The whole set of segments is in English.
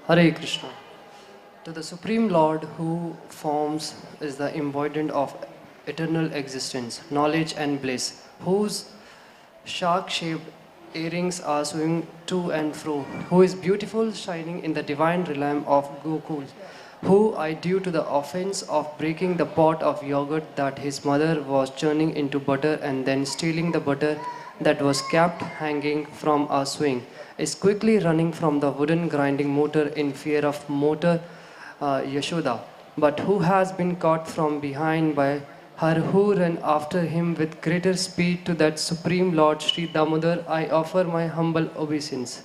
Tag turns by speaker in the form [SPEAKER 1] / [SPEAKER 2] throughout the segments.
[SPEAKER 1] Hare Krishna. To the Supreme Lord who forms is the embodiment of eternal existence, knowledge and bliss, whose shark-shaped earrings are swinging to and fro, who is beautiful shining in the divine realm of Gokul, who I due to the offense of breaking the pot of yogurt that his mother was churning into butter and then stealing the butter that was kept hanging from a swing, is quickly running from the wooden grinding motor in fear of motor Yashoda, but who has been caught from behind by her who ran after him with greater speed to that Supreme Lord Sri Damodar, I offer my humble obeisance.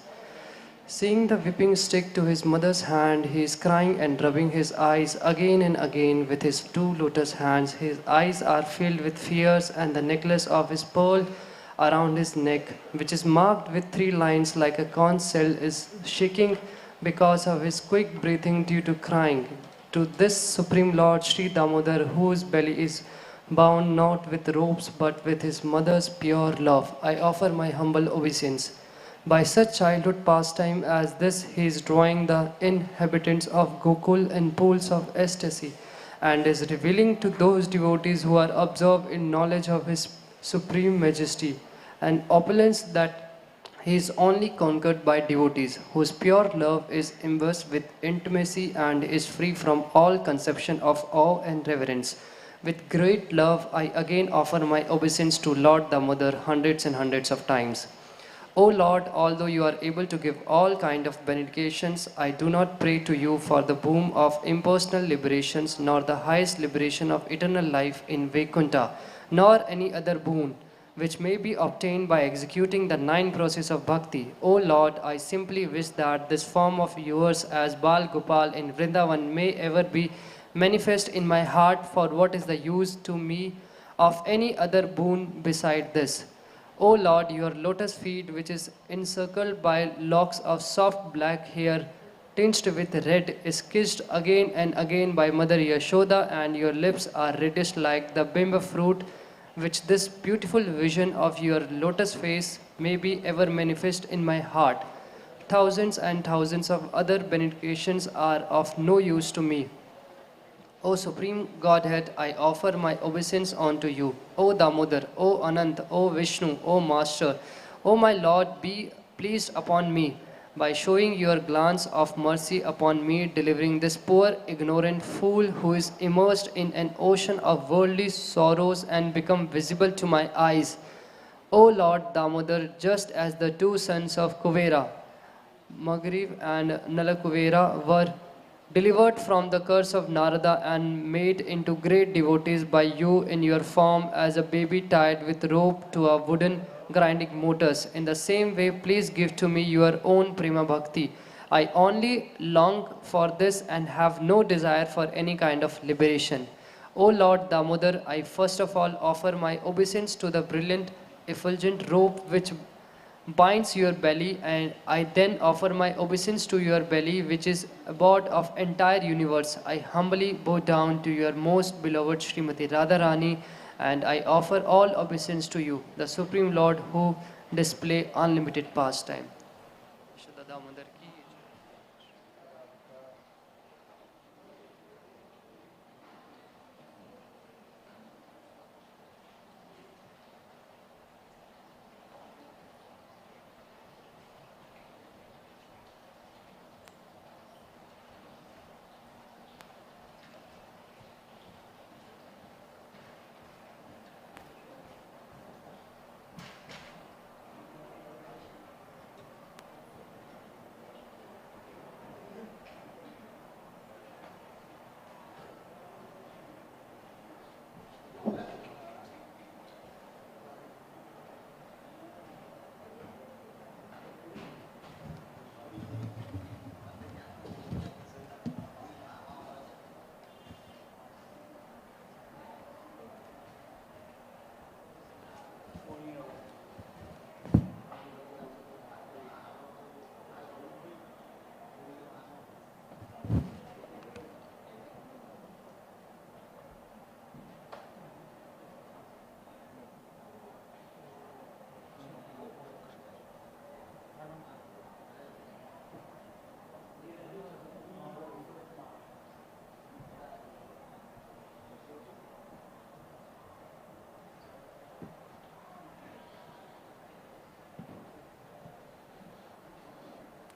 [SPEAKER 1] Seeing the whipping stick to his mother's hand, he is crying and rubbing his eyes again and again with his two lotus hands. His eyes are filled with fears, and the necklace of his pearl around his neck, which is marked with three lines like a conch shell, is shaking because of his quick breathing due to crying. To this Supreme Lord Sri Damodar, whose belly is bound not with ropes but with his mother's pure love, I offer my humble obeisance. By such childhood pastime as this, he is drawing the inhabitants of Gokul in pools of ecstasy and is revealing to those devotees who are absorbed in knowledge of his supreme majesty and opulence that he is only conquered by devotees whose pure love is imbued with intimacy and is free from all conception of awe and reverence. With great love, I again offer my obeisance to Lord Damodar hundreds and hundreds of times. O Lord, although you are able to give all kind of benedictions, I do not pray to you for the boon of impersonal liberations, nor the highest liberation of eternal life in Vaikuntha, nor any other boon which may be obtained by executing the nine processes of bhakti. O Lord, I simply wish that this form of yours as Bal Gopal in Vrindavan may ever be manifest in my heart, for what is the use to me of any other boon beside this? O Lord, your lotus feet, which is encircled by locks of soft black hair tinged with red, is kissed again and again by Mother Yashoda, and your lips are reddish like the bimba fruit, which this beautiful vision of your lotus face may be ever manifest in my heart. Thousands and thousands of other benedictions are of no use to me. O Supreme Godhead, I offer my obeisance unto you. O Damodar, O Anant, O Vishnu, O Master, O my Lord, be pleased upon me by showing your glance of mercy upon me, delivering this poor ignorant fool who is immersed in an ocean of worldly sorrows and become visible to my eyes. O Lord Damodar, just as the two sons of Kuvera, Magriv and Nalakuvera, were delivered from the curse of Narada and made into great devotees by you in your form as a baby tied with rope to a wooden grinding motors. In the same way, please give to me your own Prema Bhakti. I only long for this and have no desire for any kind of liberation. O Lord Damodar, I first of all offer my obeisance to the brilliant effulgent robe which binds your belly, and I then offer my obeisance to your belly, which is abode of entire universe. I humbly bow down to your most beloved Srimati Radharani, and I offer all obeisance to you, the Supreme Lord, who display unlimited pastime. Yashoda Damodar ki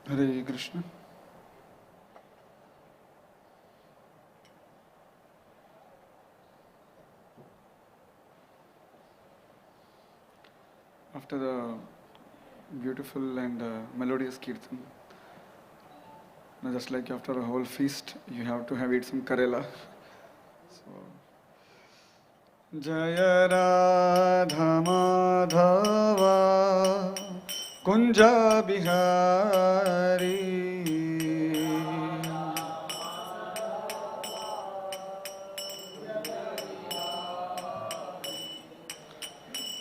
[SPEAKER 2] Hare Krishna. After the beautiful and melodious kirtan, just like after a whole feast, you have to have eat some Karela. So, Jaya Radha Madhava Kunja Bihari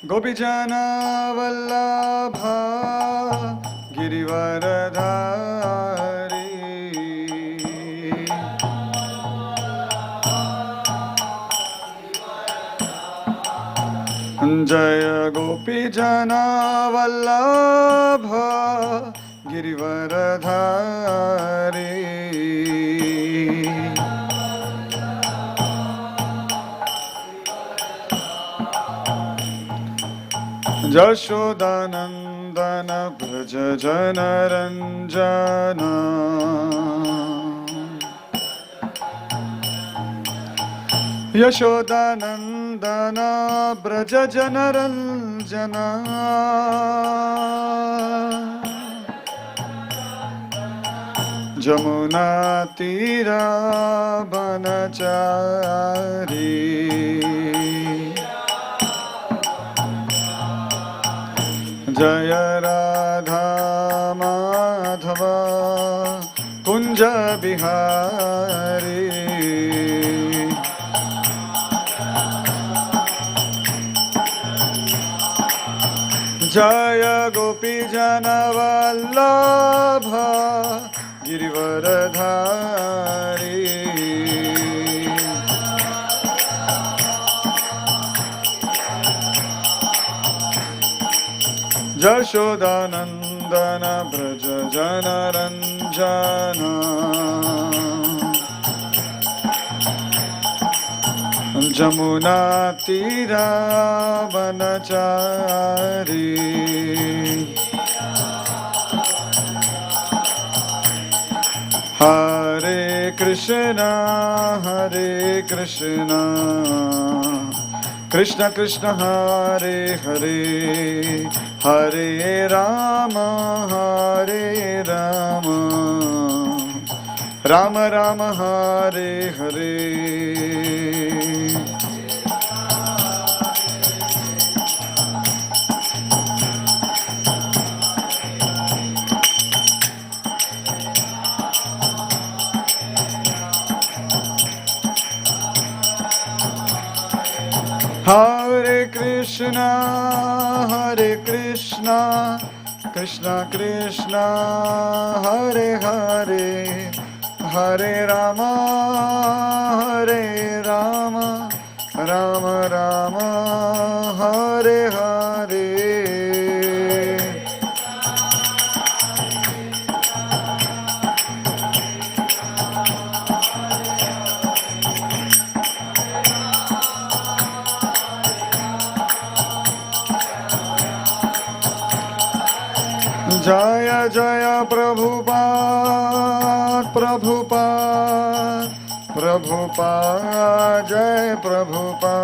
[SPEAKER 2] Gopijana Vallabha Girivaradhari Jaya Gopijana Vallabha Girivaradhari Yashoda Nandana Braja Janaranjana Yashoda Nandana Braja Janaranjana Jamuna Tira Banachari Jaya Radha Madhava Kunja Bihari Jaya Gopijana Vallabha Girivaradhari Yashoda Nandana Braja Janaranjana Jamuna Tira Banachari Hare Krishna Krishna Krishna Hare Hare Hare Rama Rama Rama Hare Hare Hare Krishna Krishna Krishna Hare Hare Hare Rama Rama Rama Hare Hare Jaya Jaya Prabhupada Jai Prabhupada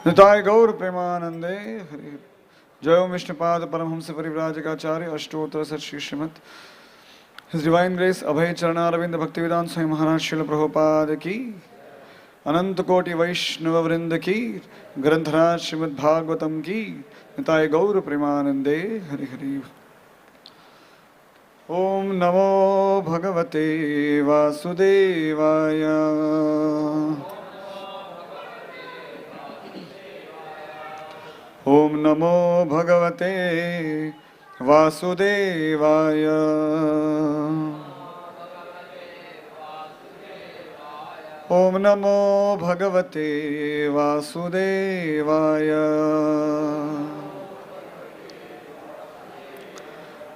[SPEAKER 2] Nitai Gaur Premanande Hari Jai Vishnupad Paramhamsa Parivrajakaacharya Ashtottara Sat Shri Srimad His Divine Grace Abhay Charanaravindra Bhaktivedanta Swami Maharaj Srila Prabhupada ki Ananta Koti Vaishnava Vrinda ki Grantaraj Srimad Bhagavatam ki Nitai Gaur Premanande Hari Hari Om Namo Bhagavate Vasudevaya Om Namo Bhagavate Vasudevaya Om Namo Bhagavate Vasudevaya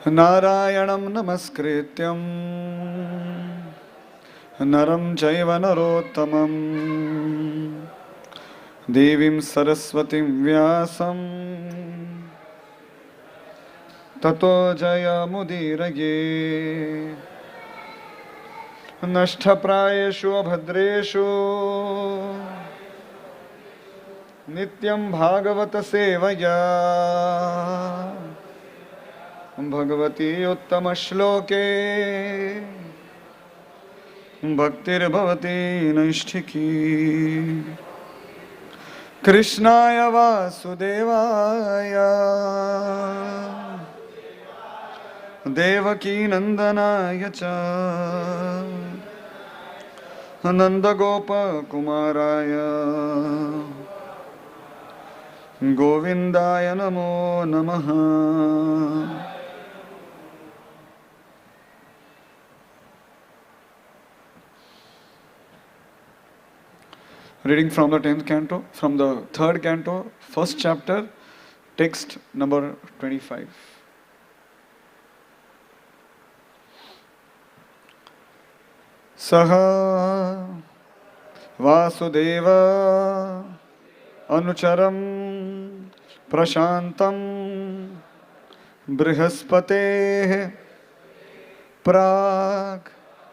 [SPEAKER 2] Narayanam Namaskrityam नरं चैव नरोत्तमं देवीं सरस्वतीं व्यासं ततो जयमुदीरये नष्टप्रायेषु अभद्रेषु नित्यं भागवत सेवया भगवती उत्तम श्लोके भक्तिर्भवती नैष्ठिकी कृष्णाय वासुदेवाय देवकी नंदनाय च नन्दगोपकुमाराय गोविन्दाय नमो नमः। Reading from the 10th canto, from the 3rd canto, 1st chapter, text number 25. Saha Vasudeva Anucharam Prashantam Brihaspate Prag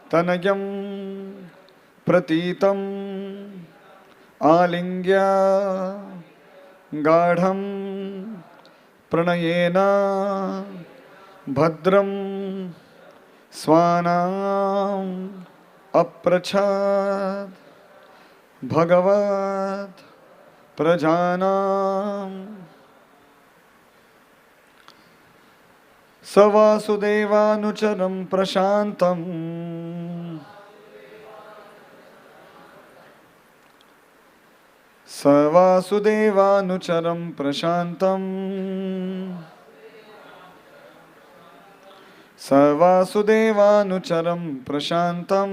[SPEAKER 2] Tanayam Pratitam Alingya Gadham Pranayena Bhadram Swanam Aprachad Bhagavat Prajanam Savasudevanucharam Prashantam Savasudevanucharam Prashantam Savasudevanucharam Prashantam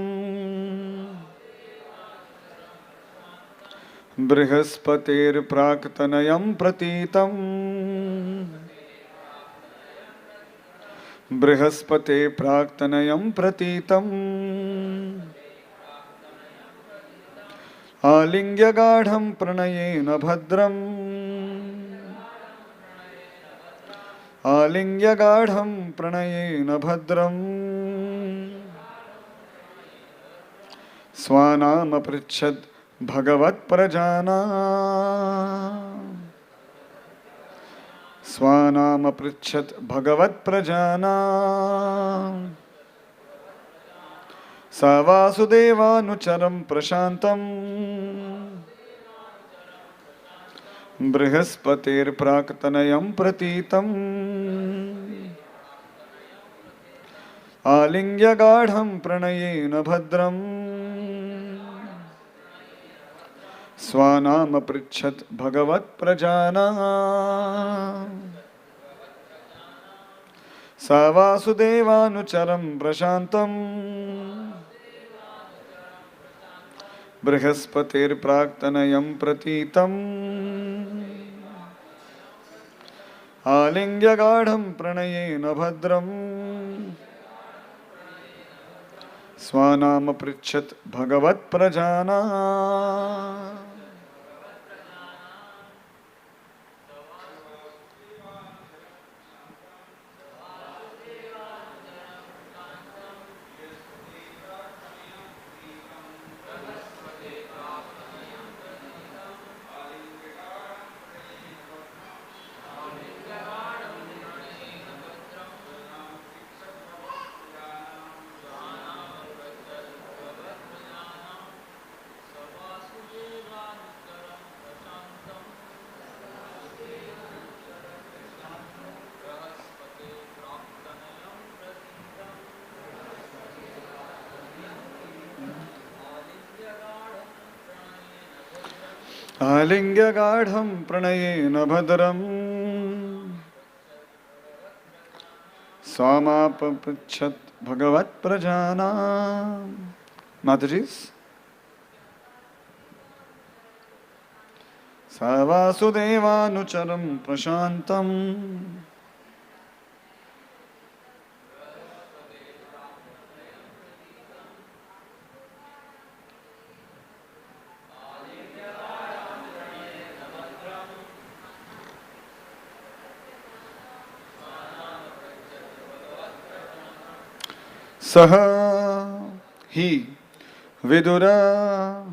[SPEAKER 2] Brihaspatir Praktanayam Pratitam Brihaspate Praktanayam Pratitam Alingya Gadham Pranayena Bhadram Alingya Gadham Pranayena Bhadram Swanam Aprichat Bhagavat Prajana Swanam Aprichat Bhagavat Prajana Savasudevanucharam Prashantam Brihaspatir Praktanayam Pratitam Alingya Gadham Pranayena Bhadram Swanam Aprichat Bhagavat Prajana Savasudevanucharam Prashantam Brihaspatir Praktanayam Pratitam Alingya Gadham Pranayena Bhadram Swanam Aprichat Bhagavat Prajana Alingya Gadham Pranayena Bhadram Swamapapachat Bhagavat Prajana. Matajis. Savasudevanucharam Prashantam Saha he Vidura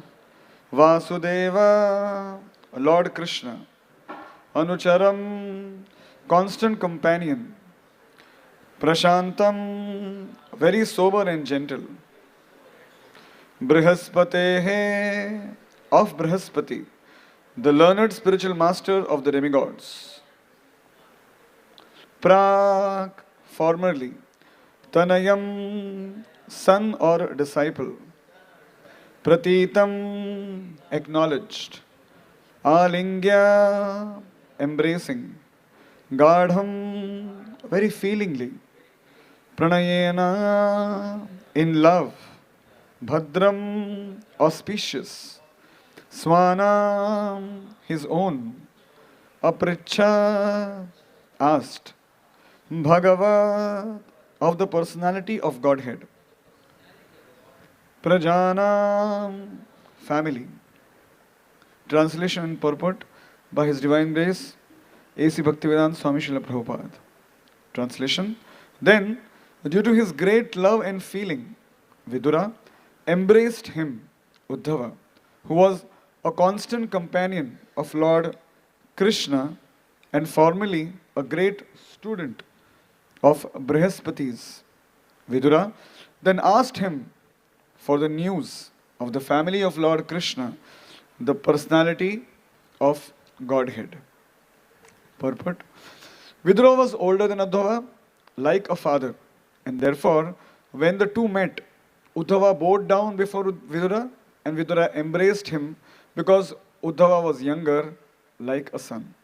[SPEAKER 2] Vasudeva, Lord Krishna, Anucharam, constant companion, Prashantam, very sober and gentle, Brihaspatehe, of Brihaspati, the learned spiritual master of the demigods, Prak, formerly, Tanayam, son or disciple, Pratitam, acknowledged, Alingya, embracing, Gadham, very feelingly, Pranayena, in love, Bhadram, auspicious, Swanam, his own, Apricha, asked, Bhagavat, of the personality of Godhead, Prajanam, family. Translation and purport by His Divine Grace, A.C. Bhaktivedanta Swami Srila Prabhupada. Translation. Then, due to his great love and feeling, Vidura embraced him, Uddhava, who was a constant companion of Lord Krishna and formerly a great student of Brihaspati's. Vidura then asked him for the news of the family of Lord Krishna, the personality of Godhead. Purport. Vidura was older than Uddhava, like a father, and therefore, when the two met, Uddhava bowed down before Vidura, and Vidura embraced him because Uddhava was younger, like a son.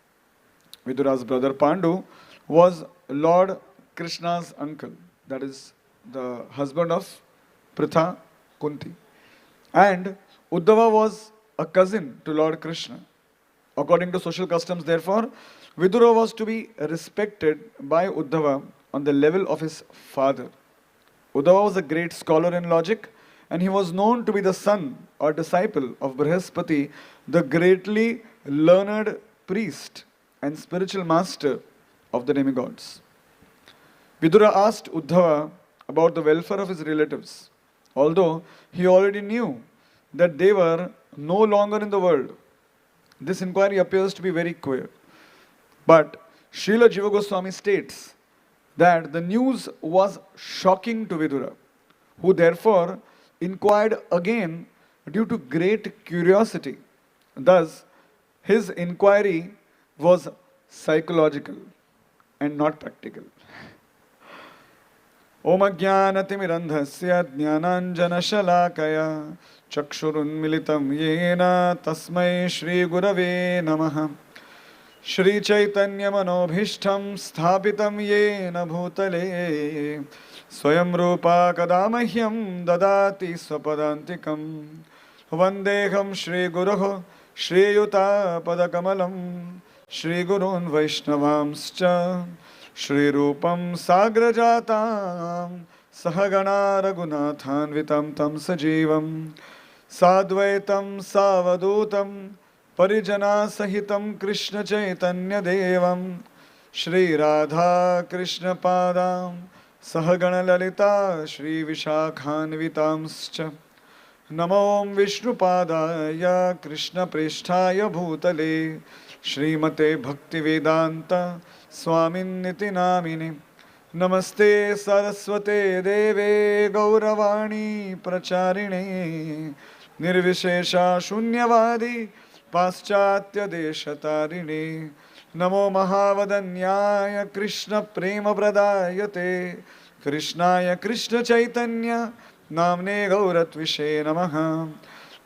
[SPEAKER 2] Vidura's brother Pandu was Lord Krishna's uncle, that is, the husband of Pritha Kunti. And Uddhava was a cousin to Lord Krishna. According to social customs, therefore, Vidura was to be respected by Uddhava on the level of his father. Uddhava was a great scholar in logic, and he was known to be the son or disciple of Brihaspati, the greatly learned priest and spiritual master of the demigods. Vidura asked Uddhava about the welfare of his relatives, although he already knew that they were no longer in the world. This inquiry appears to be very queer. But Srila Jiva Goswami states that the news was shocking to Vidura, who therefore inquired again due to great curiosity. Thus, his inquiry was psychological and not practical. Om Ajnanatimirandhasya Jnananjanashalakaya Chakshurunmilitam Yena Tasmai Shri Gurave Namaha Shri Chaitanya Manobhishtam Sthapitam Yena Bhutale Swayam Rupa Kadamahyam Dadati Swapadantikam Vandeham Shri Guruho Shri Yuta Padakamalam Shri Gurun Vaishnavamscha Shri Rupam Sagrajatam Sahagana Raghunathanvitam Tam Sajivam Sadvaitam Savadutam Parijana Sahitam Krishna Chaitanya Devam Shri Radha Krishna Padam Sahagana Lalita Shri Vishakhanvitamscha Namo Vishnu Padaya Krishna Pristhaya Bhutale Srimate Bhaktivedanta Swamin Niti Namini Namaste Saraswate Deve Gauravani Pracharine Nirvishesha Shunyavadi Paschatya Deshatarine Namo Mahavadanyaya Krishna Prema Pradayate Krishnaya Krishna Chaitanya Namne Gauratvishe Namaha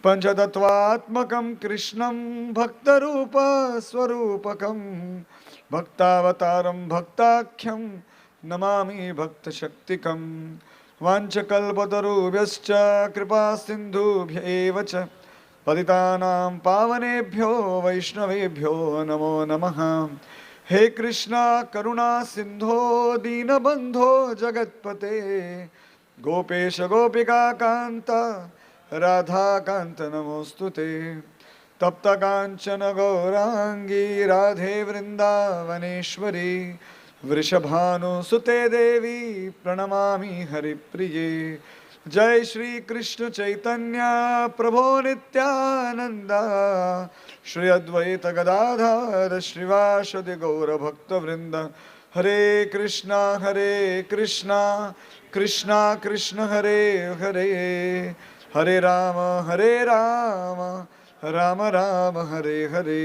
[SPEAKER 2] Panchatattvatmakam Krishnam Bhaktarupa Swarupakam Bhaktavataram Bhaktakhyam Namami Bhakta Shaktikam Vanchakalpatarubhyascha Kripa Sindhubhyevacha Patitanam Pavanebhyo Vaishnavebhyo Namo Namaha He Krishna Karuna Sindho Dinabandho Jagatpate Gopesha Gopika Kanta Radha Kanta Namostute Tapta Kanchana Gaurangi Radhe Vrindavaneshwari Vrishabhanu सुते देवी प्रणमामि हरिप्रिये। जय श्री कृष्ण चैतन्य प्रभो नित्यानंद श्री अद्वैत गदाधर श्रीवासदि गौर भक्त वृंद। हरे कृष्णा कृष्णा कृष्ण हरे हरे, हरे राम राम राम हरे हरे।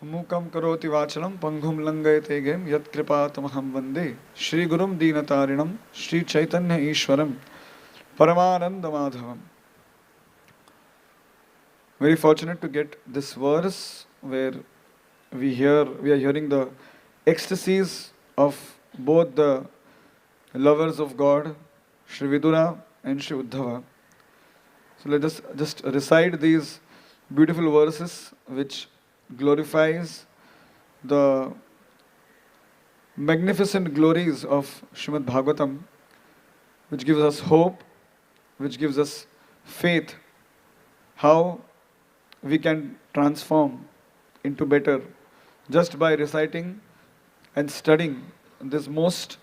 [SPEAKER 2] मूकं करोति वाचलं पंगुं लंघयते गिरिं यत्कृपातमहं वन्दे श्रीगुरुं दीनतारिणं श्रीचैतन्य ईश्वरं परमानंद माधवम। Very fortunate to get this verse where we are hearing the ecstasies of both the lovers of God, Shri Vidura and Shri Uddhava. So let us just recite these beautiful verses which glorifies the magnificent glories of Srimad Bhagavatam, which gives us hope, which gives us faith, how we can transform into better just by reciting and studying these most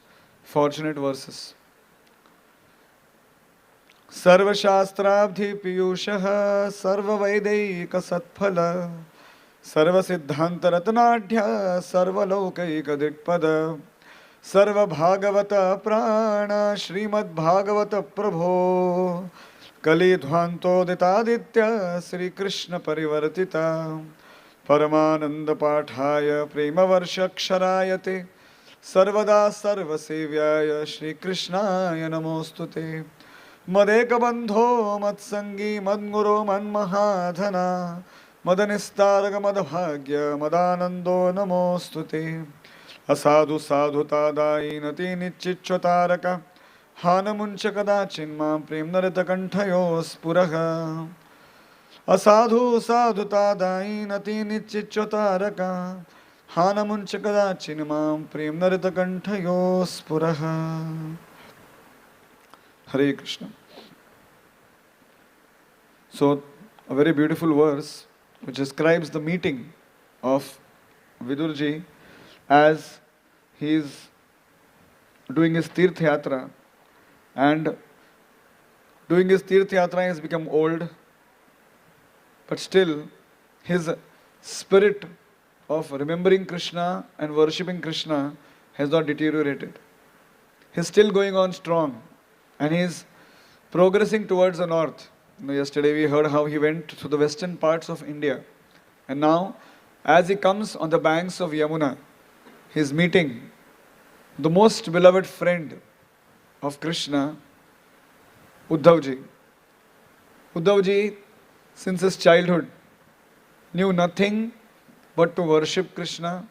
[SPEAKER 2] fortunate verses. सर्वशास्त्राब्धि पीयूषः सर्ववैदैक सत्फल सर्वसिद्धांत रत्नाढ्य सर्वलौकिक दिक्पद सर्वभागवत प्राण श्रीमद् भागवत प्रभो कलिध्वान्तोदितादित्य श्री कृष्ण परिवर्तिता परमानंद पाठाय प्रेमवर्षक्षरायते सर्वदा सर्वसेव्याय श्री कृष्णाय नमोस्तुते। मदेकबंधो मत्संगी मद्गुरो मन्महाधना मदनिस्तारक मदभाग्य मदानंदो नमोस्तुते। असाधु साधुतादायी नति निच्चिच्युतारक हानमुंच कदाचिन्मां प्रेम नरतकंठयो स्फुरः। असाधु साधुतादायी नति निच्चिच्युतारक हानमुंच कदाचिन्मां प्रेम नरतकंठयो स्फुरः। Hare Krishna. So, a very beautiful verse which describes the meeting of Vidurji as he is doing his Tirth Yatra, and doing his Tirth Yatra he has become old, but still his spirit of remembering Krishna and worshipping Krishna has not deteriorated. He is still going on strong and he is progressing towards the north. Yesterday we heard how he went to the western parts of India, and now as he comes on the banks of Yamuna, he is meeting the most beloved friend of Krishna, Uddhavji. Uddhavji, since his childhood, knew nothing but to worship Krishna,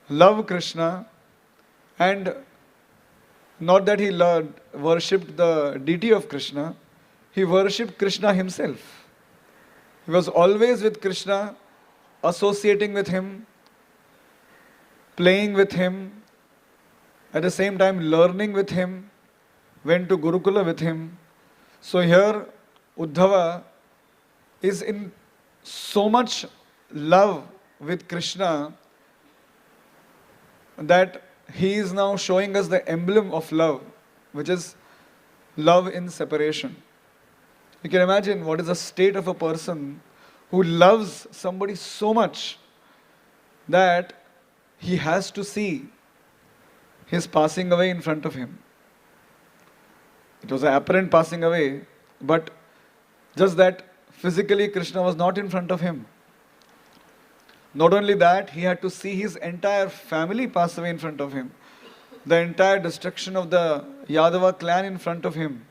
[SPEAKER 2] love Krishna, and not that he worshipped the deity of Krishna, he worshipped Krishna himself. He was always with Krishna, associating with him, playing with him, at the same time learning with him, went to Gurukula with him. So here Uddhava is in so much love with Krishna that he is now showing us the emblem of love, which is love in separation. You can imagine what is the state of a person who loves somebody so much that he has to see his passing away in front of him. It was an apparent passing away, but just that physically Krishna was not in front of him. Not only that, he had to see his entire family pass away in front of him. The entire destruction of the Yadava clan in front of him.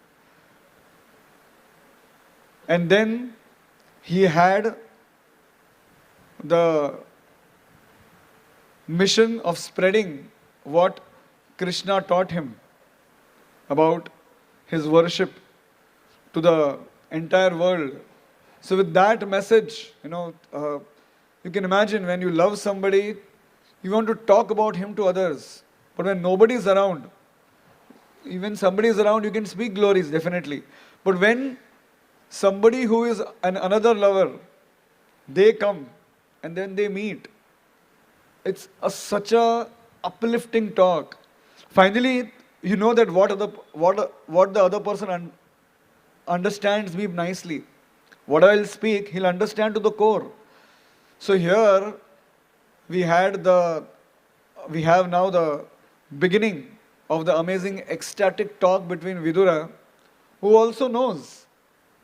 [SPEAKER 2] And then he had the mission of spreading what Krishna taught him about his worship to the entire world. So with that message, you can imagine when you love somebody, you want to talk about him to others. But when nobody is around, even somebody is around, you can speak glories, definitely. But when somebody who is another lover, they come and then they meet, it's such a uplifting talk. Finally, you know that what the other person understands me nicely. What I'll speak, he'll understand to the core. So here we had the we have now the beginning of the amazing ecstatic talk between Vidura, who also knows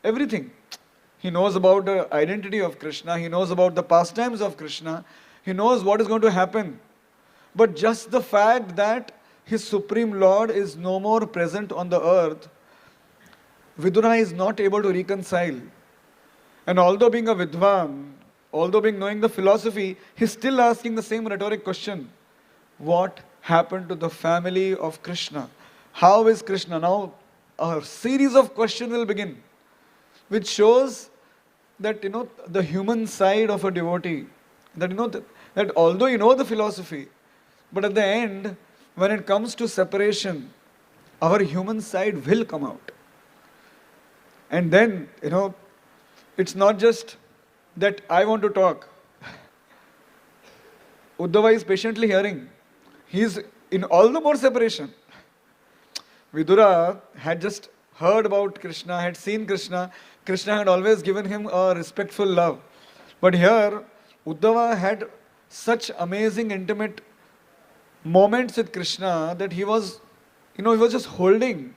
[SPEAKER 2] everything. He knows about the identity of Krishna, he knows about the pastimes of Krishna, he knows what is going to happen. But just the fact that his Supreme Lord is no more present on the earth, Vidura is not able to reconcile. And although being a Vidwan, although being knowing the philosophy, he's still asking the same rhetoric question. What happened to the family of Krishna? How is Krishna? Now a series of questions will begin, which shows that the human side of a devotee. That that although you know the philosophy, but at the end, when it comes to separation, our human side will come out. And then, it's not just that I want to talk. Uddhava is patiently hearing. He is in all the more separation. Vidura had just heard about Krishna, had seen Krishna. Krishna had always given him a respectful love. But here, Uddhava had such amazing, intimate moments with Krishna that he was just holding.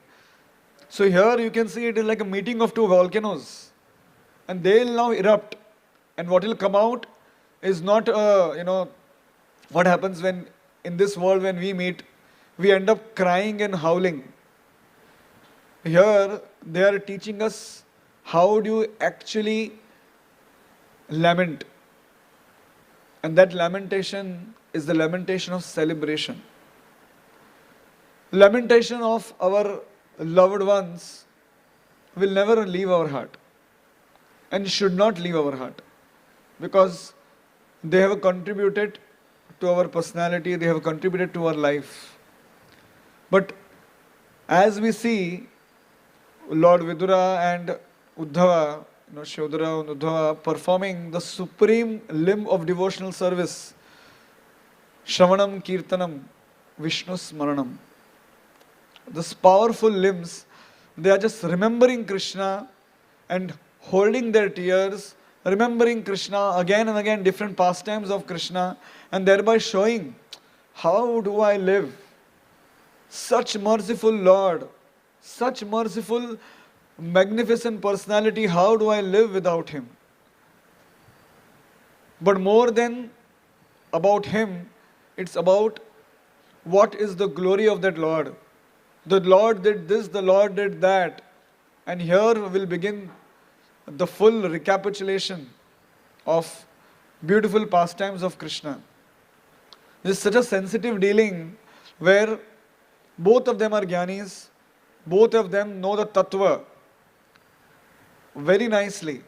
[SPEAKER 2] So here you can see it is like a meeting of two volcanoes. And they'll now erupt. And what will come out is not, what happens when in this world when we meet, we end up crying and howling. Here they are teaching us how do you actually lament. And that lamentation is the lamentation of celebration. Lamentation of our loved ones will never leave our heart and should not leave our heart, because they have contributed to our personality, they have contributed to our life. But as we see Lord Vidura and Uddhava, Yashoda and Uddhava performing the supreme limb of devotional service, Shravanam Kirtanam Vishnu Smaranam. These powerful limbs, they are just remembering Krishna and holding their tears, remembering Krishna again and again, different pastimes of Krishna, and thereby showing, how do I live? Such merciful Lord, such merciful, magnificent personality, how do I live without Him? But more than about Him, it's about what is the glory of that Lord. The Lord did this, the Lord did that. And here will begin the full recapitulation of beautiful pastimes of Krishna. This is such a sensitive dealing where both of them are Gyanis, both of them know the Tattva very nicely,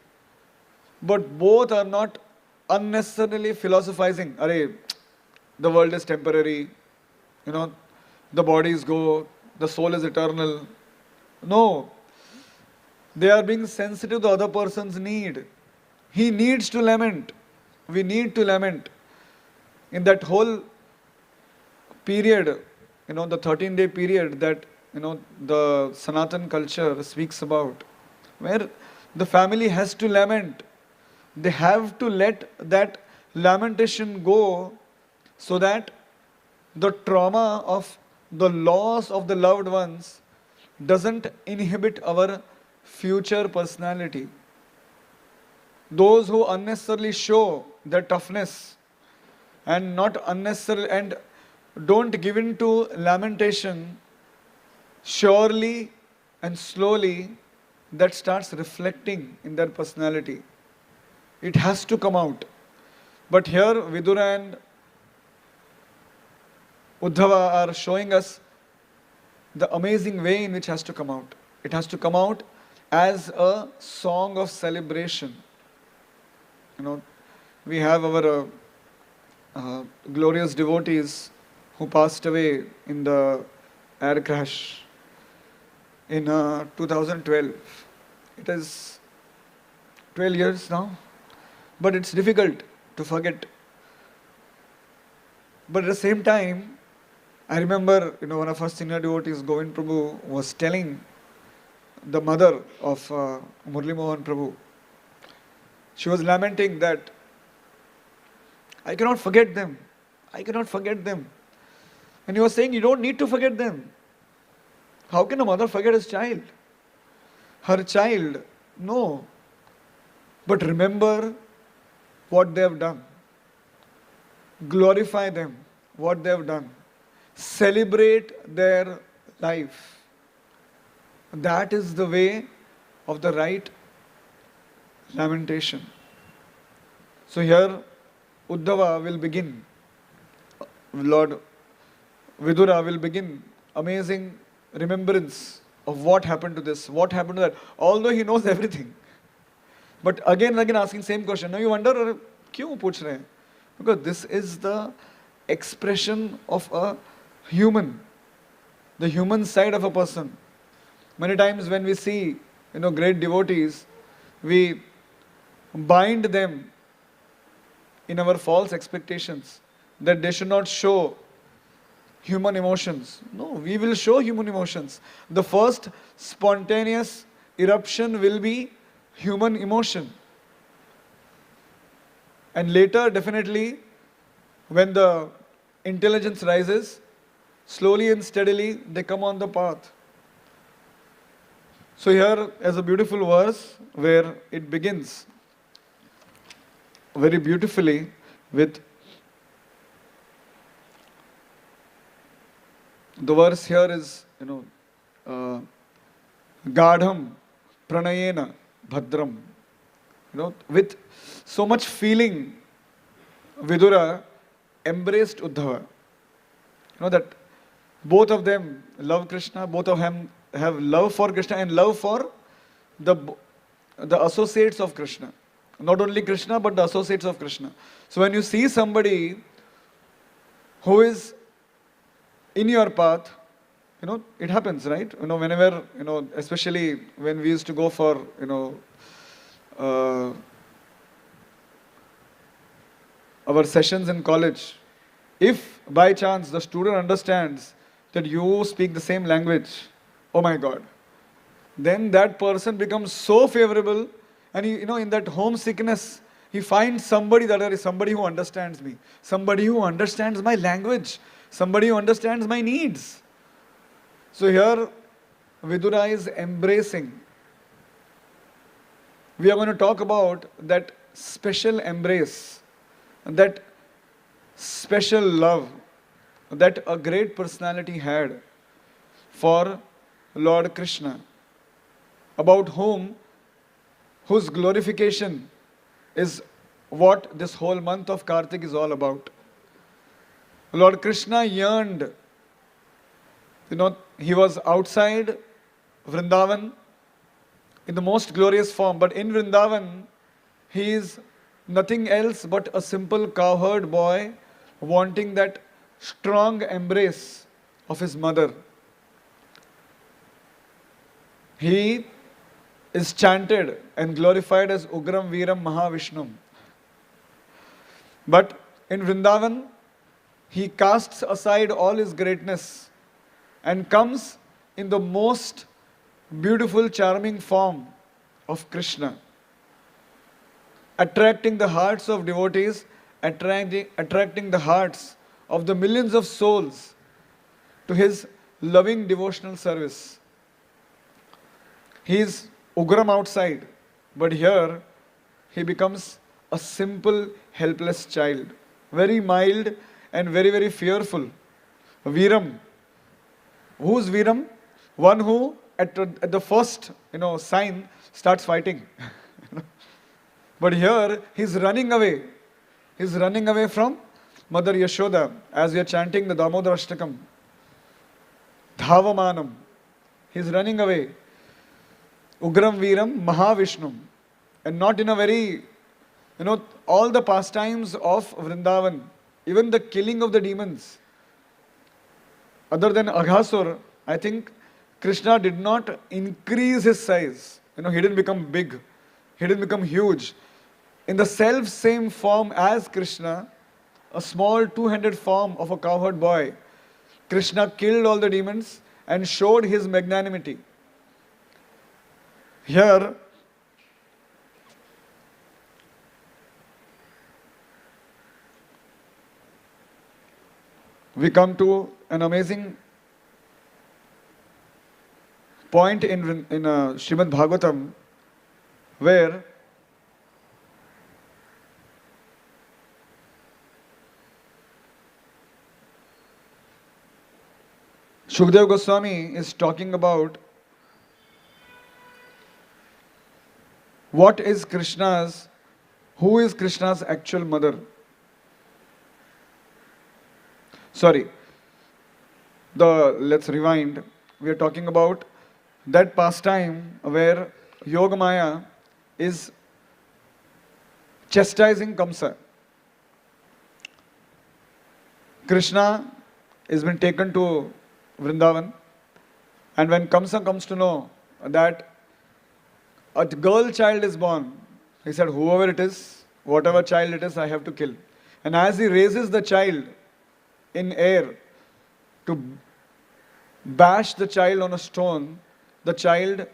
[SPEAKER 2] but both are not unnecessarily philosophizing. Arey, the world is temporary, the bodies go, the soul is eternal. No, they are being sensitive to the other person's need. He needs to lament. We need to lament. In that whole period, the 13-day period that, the Sanatan culture speaks about, where the family has to lament. They have to let that lamentation go so that the trauma of the loss of the loved ones doesn't inhibit our future personality. Those who unnecessarily show their toughness and not unnecessarily and don't give in to lamentation, surely and slowly that starts reflecting in their personality. It has to come out. But here Vidura and Uddhava are showing us the amazing way in which it has to come out. It has to come out as a song of celebration. We have our glorious devotees who passed away in the air crash in 2012. It is 12 years now, but it's difficult to forget. But at the same time, I remember, one of our senior devotees, Govind Prabhu, was telling the mother of Murli Mohan Prabhu. She was lamenting that I cannot forget them. I cannot forget them. And he was saying, you don't need to forget them. How can a mother forget his child? Her child, no. But remember what they have done. Glorify them, what they have done. Celebrate their life. That is the way of the right lamentation. So here, Uddhava will begin. Lord Vidura will begin amazing remembrance of what happened to this, what happened to that, although he knows everything. But again and again asking same question. Now you wonder, kyun puch rahe hain? Because this is the expression of a human, the human side of a person. Many times when we see, great devotees, we bind them in our false expectations that they should not show human emotions. No, we will show human emotions. The first spontaneous eruption will be human emotion. And later, definitely, when the intelligence rises, slowly and steadily, they come on the path. So here is a beautiful verse where it begins very beautifully with the verse here is, Gadham Pranayena Bhadram. With so much feeling, Vidura embraced Uddhava. That both of them love Krishna, both of them have love for Krishna and love for the associates of Krishna. Not only Krishna, but the associates of Krishna. So when you see somebody who is in your path, it happens, right? Whenever, especially when we used to go for, our sessions in college, if by chance the student understands that you speak the same language, oh my God, then that person becomes so favorable, and in that homesickness, he finds somebody who understands me, somebody who understands my language, somebody who understands my needs. So here, Vidura is embracing. We are going to talk about that special embrace, that special love that a great personality had for Lord Krishna, about whose glorification is what this whole month of Kartik is all about. Lord Krishna yearned, he was outside Vrindavan in the most glorious form, but in Vrindavan, he is nothing else but a simple cowherd boy wanting that strong embrace of his mother. He is chanted and glorified as Ugram Veeram Mahavishnum. But in Vrindavan, he casts aside all his greatness and comes in the most beautiful, charming form of Krishna, attracting the hearts of devotees, attracting the hearts of the millions of souls to his loving devotional service. He is Ugram outside, but here he becomes a simple, helpless child, very mild and very, very fearful. Veeram. Who's Veeram? One who at the first sign starts fighting. But here he's running away. He's running away from Mother Yashoda as we are chanting the Damodar Ashtakam. Dhavamanam. He's running away. Ugram Veeram Mahavishnum. And not in a very, all the pastimes of Vrindavan, even the killing of the demons. Other than Aghasur, I think Krishna did not increase his size. He didn't become big. He didn't become huge. In the self-same form as Krishna, a small two-handed form of a cowherd boy, Krishna killed all the demons and showed his magnanimity. Here, we come to an amazing point in Srimad Bhagavatam, where Shukdev Goswami is talking about who is Krishna's actual mother. Let's rewind. We are talking about that pastime where Yogamaya is chastising Kamsa. Krishna has been taken to Vrindavan, and when Kamsa comes to know that a girl child is born, he said, whoever it is, whatever child it is, I have to kill. And as he raises the child in air to bash the child on a stone, the child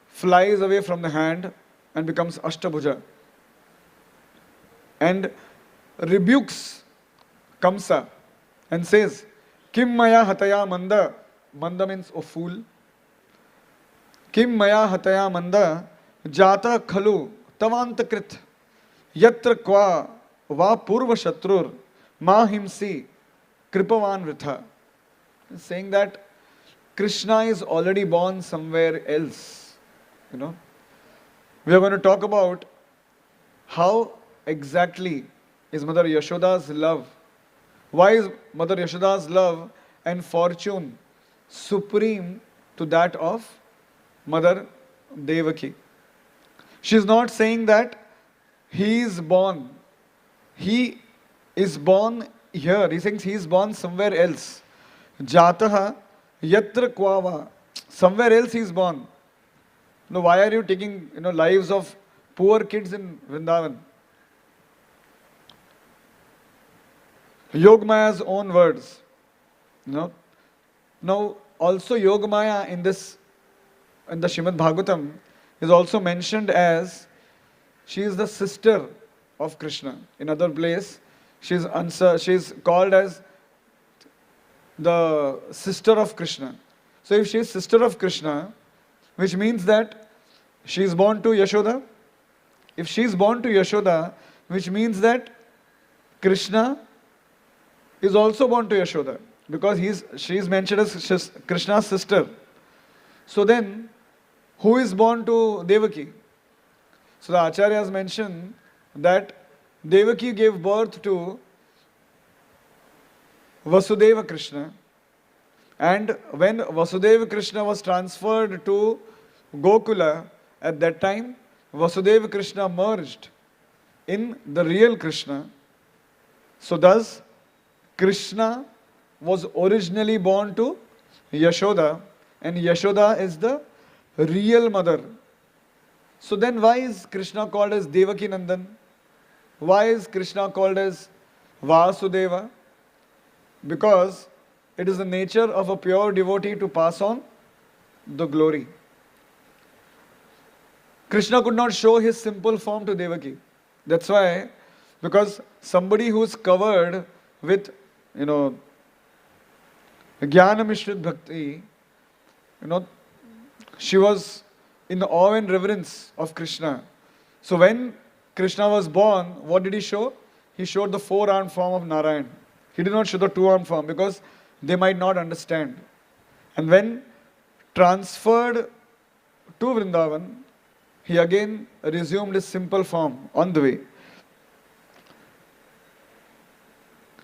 [SPEAKER 2] flies away from the hand and becomes Ashtabhuja and rebukes Kamsa and says, Kim maya hataya manda? Manda means a fool. Kim maya hataya manda? Jata khalu tavantakrit yatra kwa va purva shatrur ma himsi kripavan vritha. Saying that Krishna is already born somewhere else. We are going to talk about how exactly is Mother Yashoda's love. Why is Mother Yashoda's love and fortune supreme to that of Mother Devaki? She is not saying that he is born. He is born here. He thinks he is born somewhere else. Jataha yatra kvava. Somewhere else he is born. Now, why are you taking lives of poor kids in Vrindavan? Yogmaya's own words. Now, also Yogamaya in the Srimad Bhagavatam is also mentioned as she is the sister of Krishna. In other place, she is called as the sister of Krishna. So if she is sister of Krishna, which means that she is born to Yashoda. If she is born to Yashoda, which means that Krishna is also born to Yashoda, because she is mentioned as Krishna's sister. So then, who is born to Devaki? So the Acharya has mentioned that Devaki gave birth to Vasudeva Krishna, and when Vasudeva Krishna was transferred to Gokula, at that time Vasudeva Krishna merged in the real Krishna. So thus Krishna was originally born to Yashoda, and Yashoda is the real mother. So then why is Krishna called as Devaki Nandan? Why is Krishna called as Vasudeva? Because it is the nature of a pure devotee to pass on the glory. Krishna could not show his simple form to Devaki. That's why, because somebody who is covered with Jnana Mishrit Bhakti, she was in awe and reverence of Krishna. So when Krishna was born, what did he show? He showed the four-armed form of Narayan. He did not show the two-armed form because they might not understand. And when transferred to Vrindavan, he again resumed his simple form on the way.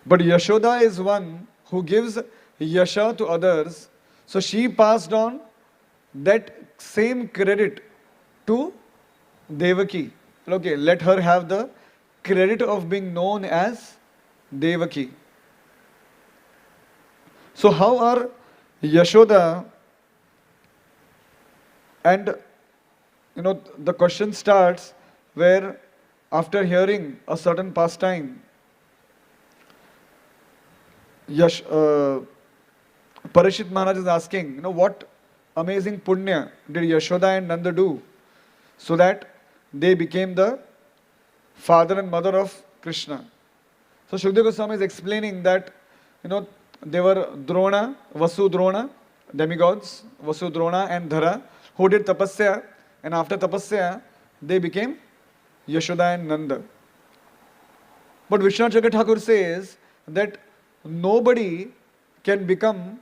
[SPEAKER 2] But Yashoda is one who gives yasha to others. So she passed on that same credit to Devaki. Okay, let her have the credit of being known as Devaki. So how are Yashoda and the question starts where after hearing a certain pastime, Yash, Parashit Maharaj is asking, what amazing punya did Yashoda and Nanda do so that they became the father and mother of Krishna? So Shukdev Goswami is explaining that, they were Drona, Vasu Drona, demigods, Vasu Drona and Dhara, who did tapasya, and after tapasya, they became Yashoda and Nanda. But Vishwanath Chakravarti Thakur says that nobody can become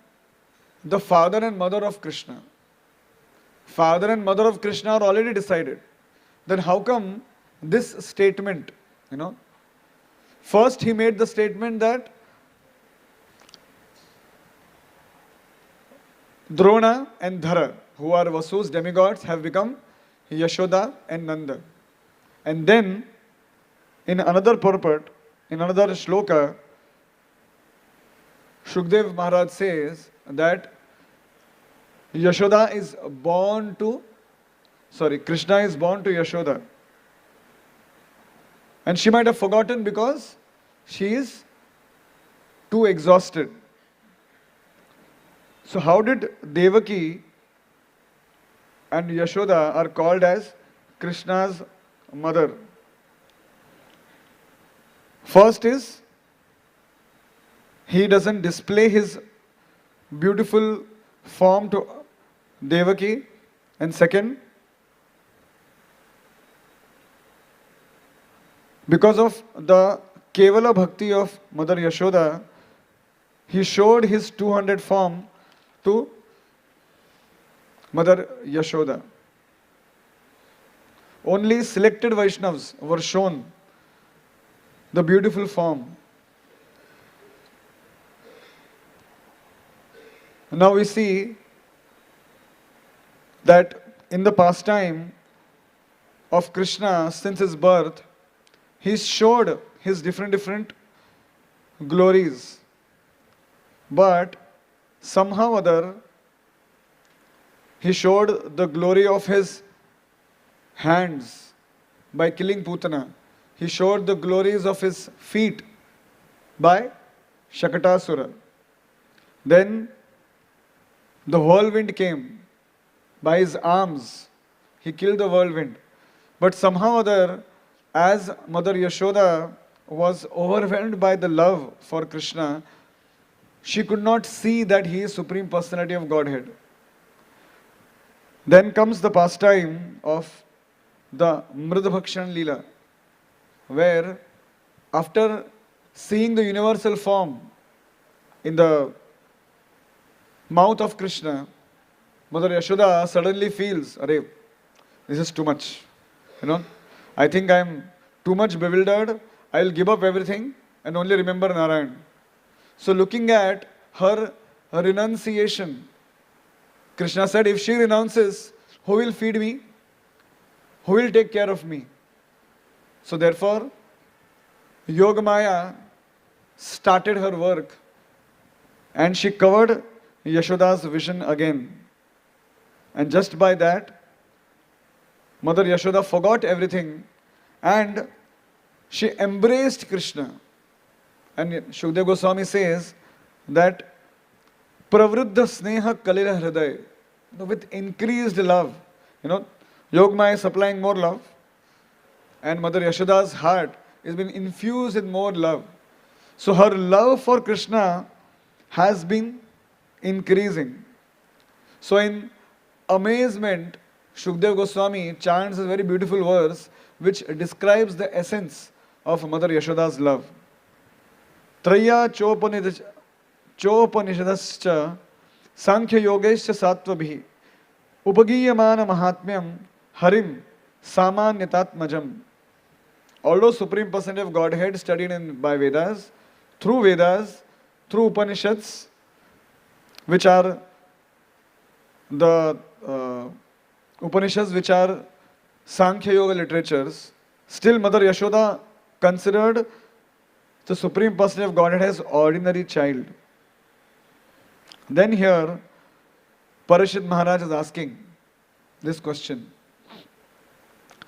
[SPEAKER 2] the father and mother of Krishna. Father and mother of Krishna are already decided. Then how come this statement, First he made the statement that Drona and Dhara, who are Vasu's demigods, have become Yashoda and Nanda. And then, in another purport, in another shloka, Shukdev Maharaj says that Krishna is born to Yashoda. And she might have forgotten because she is too exhausted. So how did Devaki and Yashoda are called as Krishna's mother? First is, he doesn't display his beautiful form to Devaki. And second, because of the Kevala Bhakti of Mother Yashoda, he showed his 200 form to Mother Yashoda. Only selected Vaishnavas were shown the beautiful form. Now we see that in the pastime of Krishna since his birth, he showed his different glories. But somehow or other, he showed the glory of his hands by killing Putana. He showed the glories of his feet by Shakatasura. Then the whirlwind came. By his arms, he killed the whirlwind. But somehow or other, as Mother Yashoda was overwhelmed by the love for Krishna, she could not see that he is Supreme Personality of Godhead. Then comes the pastime of the Mridabhakshan Leela, where after seeing the universal form in the mouth of Krishna, Mother Yashoda suddenly feels, Arey, this is too much. I think I am too much bewildered. I will give up everything and only remember Narayan. So looking at her renunciation, Krishna said, if she renounces, who will feed me? Who will take care of me? So therefore, Yogamaya started her work and she covered Yashoda's vision again. And just by that, Mother Yashoda forgot everything and she embraced Krishna. And Shukdev Goswami says that Pravruddha Sneha Kalila Hriday, with increased love, Yogamaya is supplying more love and Mother Yashoda's heart is being infused with more love. So her love for Krishna has been increasing. So in amazement, Shukdev Goswami chants a very beautiful verse which describes the essence of Mother Yashoda's love. Traya chopanishadascha sankhya yogescha sattvabhi upagiyamana mahatmyam harim samanyatatmajam. Although Supreme Personality of Godhead studied by Vedas, through Upanishads, which are the Upanishads which are Sankhya Yoga literatures, still Mother Yashoda considered the Supreme Personality of Godhead as ordinary child. Then here, Parashit Maharaj is asking this question.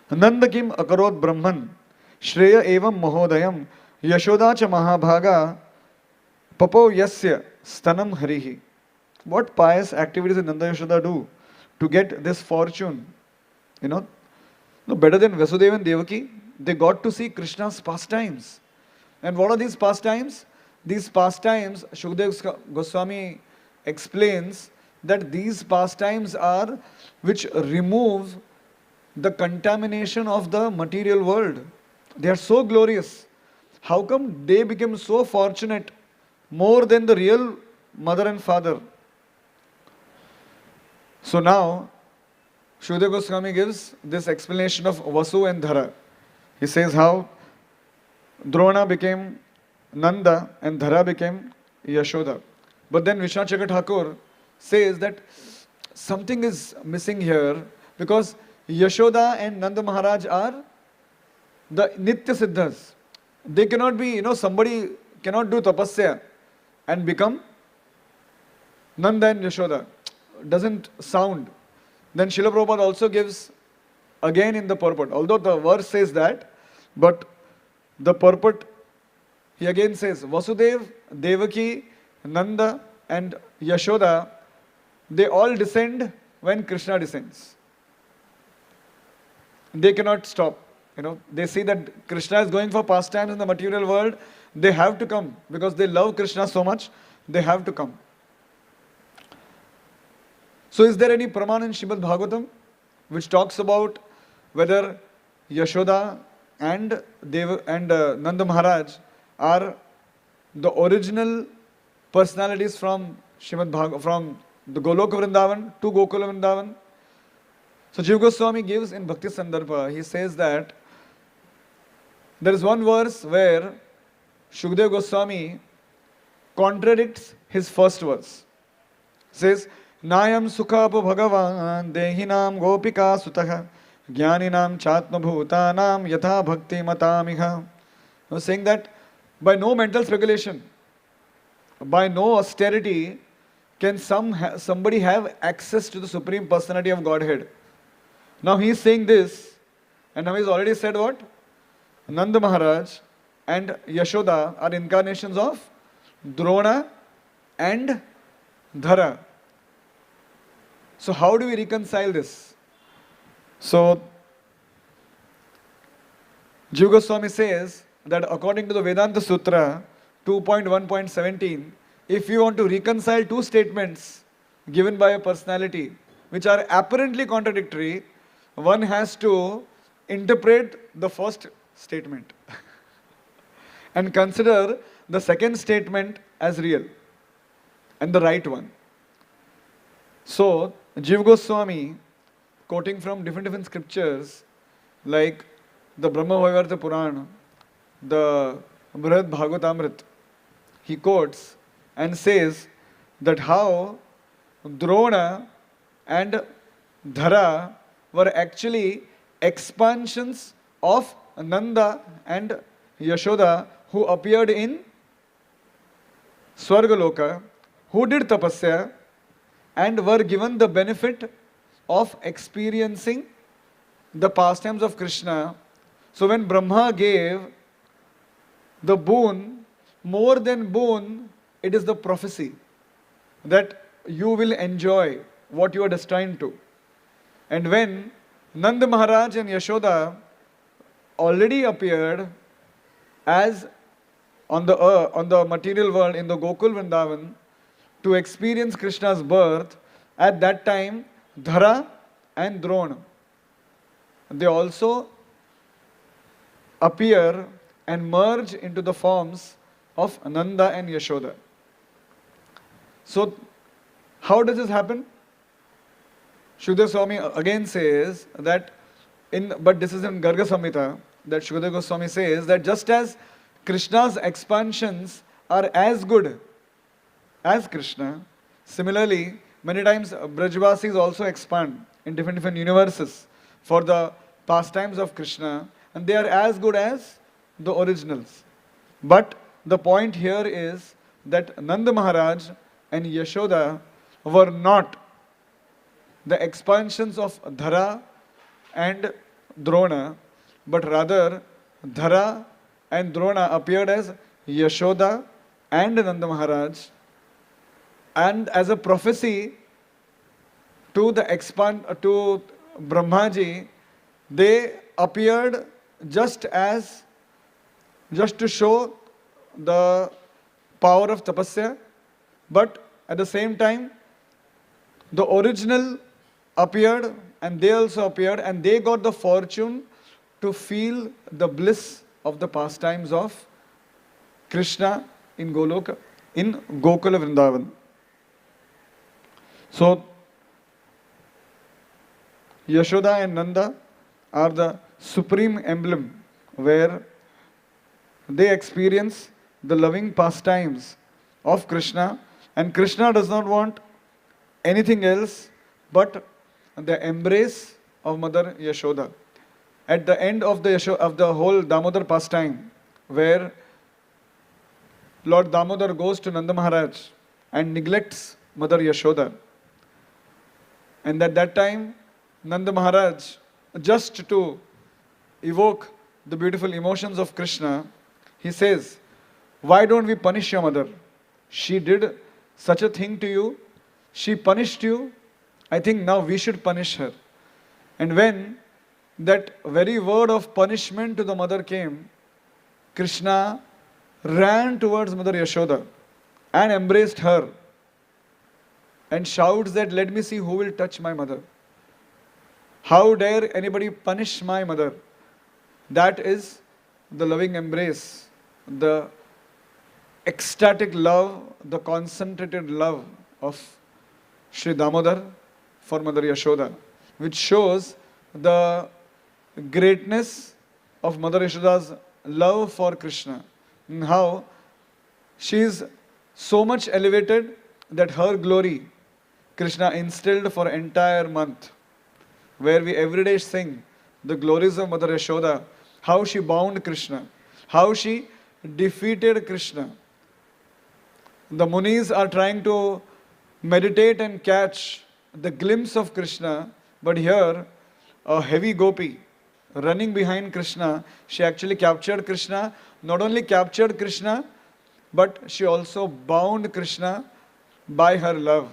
[SPEAKER 2] Nanda kim akarot brahman Shreya evam mahodayam Yashoda cha mahabhaga Papo Yasya Stanam Harihi. What pious activities did Nanda Yashoda do to get this fortune? You know, no better than Vasudeva and Devaki. They got to see Krishna's pastimes. And what are these pastimes? These pastimes, Shukdev Goswami explains that these pastimes are which remove the contamination of the material world. They are so glorious. How come they became so fortunate more than the real mother and father? So now, Shukdev Goswami gives this explanation of Vasu and Dhara. He says how Drona became Nanda and Dhara became Yashoda. But then Vishwanath Chakravarti Thakur says that something is missing here because Yashoda and Nanda Maharaj are the Nitya Siddhas. They cannot be, somebody cannot do tapasya and become Nanda and Yashoda. Doesn't sound. Then Srila Prabhupada also gives again in the purport, although the verse says that, but the purport, he again says, Vasudev, Devaki, Nanda and Yashoda, they all descend when Krishna descends. They cannot stop. They see that Krishna is going for pastimes in the material world. They have to come because they love Krishna so much. They have to come. So is there any praman in Srimad Bhagavatam which talks about whether Yashoda and Nanda Maharaj are the original personalities from from the Goloka Vrindavan to Gokula Vrindavan? So Jiva Goswami gives in Bhakti Sandarbha, he says that there is one verse where Shukdev Goswami contradicts his first verse. Says, Nayam Sukhapu Bhagavan Dehinam Gopika Sutaha Jnaninam Chatma Bhutanam Yatha Bhakti Matamiha. He was saying that by no mental speculation, by no austerity, can somebody have access to the Supreme Personality of Godhead. Now he is saying this, and now he has already said what? Nanda Maharaj and Yashoda are incarnations of Drona and Dhara. So how do we reconcile this? So Jiva Goswami says that according to the Vedanta Sutra 2.1.17, if you want to reconcile two statements given by a personality which are apparently contradictory, one has to interpret the first statement and consider the second statement as real and the right one. So, Jiva Goswami, quoting from different scriptures like the Brahma Vaivarta Purana, the Brihad Bhagavatamrit, he quotes and says that how Drona and Dhara were actually expansions of Nanda and Yashoda who appeared in Swargaloka, who did tapasya and were given the benefit of experiencing the pastimes of Krishna. So when Brahma gave the boon, more than boon, it is the prophecy that you will enjoy what you are destined to. And when Nanda Maharaj and Yashoda already appeared as on the material world in the Gokul Vrindavan to experience Krishna's birth, at that time Dhara and Drona, they also appear and merge into the forms of Nanda and Yashoda. So how does this happen? Shukdev Goswami again says that but this is in Garga Samhita, that Shukdev Goswami says that just as Krishna's expansions are as good as Krishna, similarly, many times Brajvasis also expand in different universes for the pastimes of Krishna, and they are as good as the originals. But the point here is that Nanda Maharaj and Yashoda were not the expansions of Dhara and Drona, but rather Dhara and Drona appeared as Yashoda and Nanda Maharaj, and as a prophecy to to Brahmaji, they appeared just to show the power of tapasya, but at the same time, the original appeared and they also appeared, and they got the fortune to feel the bliss of the pastimes of Krishna in Gokula Vrindavan. So, Yashoda and Nanda are the supreme emblem where they experience the loving pastimes of Krishna, and Krishna does not want anything else but the embrace of Mother Yashoda. At the end of the whole Damodar pastime, where Lord Damodar goes to Nanda Maharaj and neglects Mother Yashoda, and at that time, Nanda Maharaj, just to evoke the beautiful emotions of Krishna, he says, "Why don't we punish your mother? She did such a thing to you. She punished you. I think now we should punish her." And when that very word of punishment to the mother came, Krishna ran towards Mother Yashoda and embraced her and shouts that, "Let me see who will touch my mother. How dare anybody punish my mother?" That is the loving embrace, the ecstatic love, the concentrated love of Sri Damodar for Mother Yashoda, which shows the greatness of Mother Yashoda's love for Krishna, and how she is so much elevated that her glory Krishna instilled for entire month, where we every day sing the glories of Mother Yashoda, how she bound Krishna, how she defeated Krishna. The Munis are trying to meditate and catch the glimpse of Krishna, but here a heavy gopi running behind Krishna, she actually captured Krishna. Not only captured Krishna, but she also bound Krishna by her love.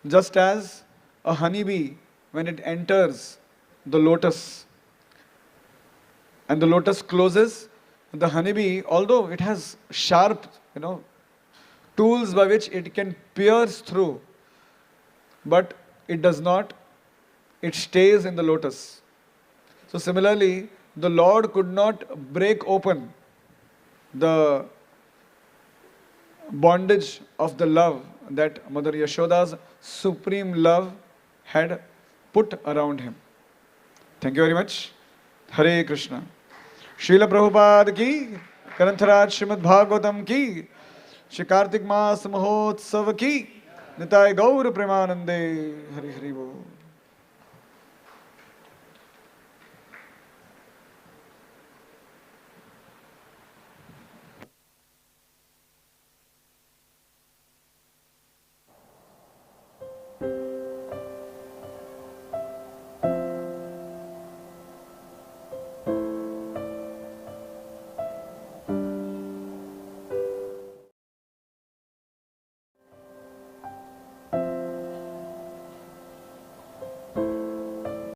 [SPEAKER 2] Just as a honeybee, when it enters the lotus and the lotus closes, the honeybee, although it has sharp, tools by which it can pierce through, but it does not, it stays in the lotus. So similarly, the Lord could not break open the bondage of the love that Mother Yashoda's supreme love had put around him. Thank you very much. Hare Krishna. Srila Prabhupada ki, Grantaraj Srimad Bhagavatam ki, Shri Kartik Maas Mahotsav ki, Nitai Gaur Premanande, Hari Hari Bol.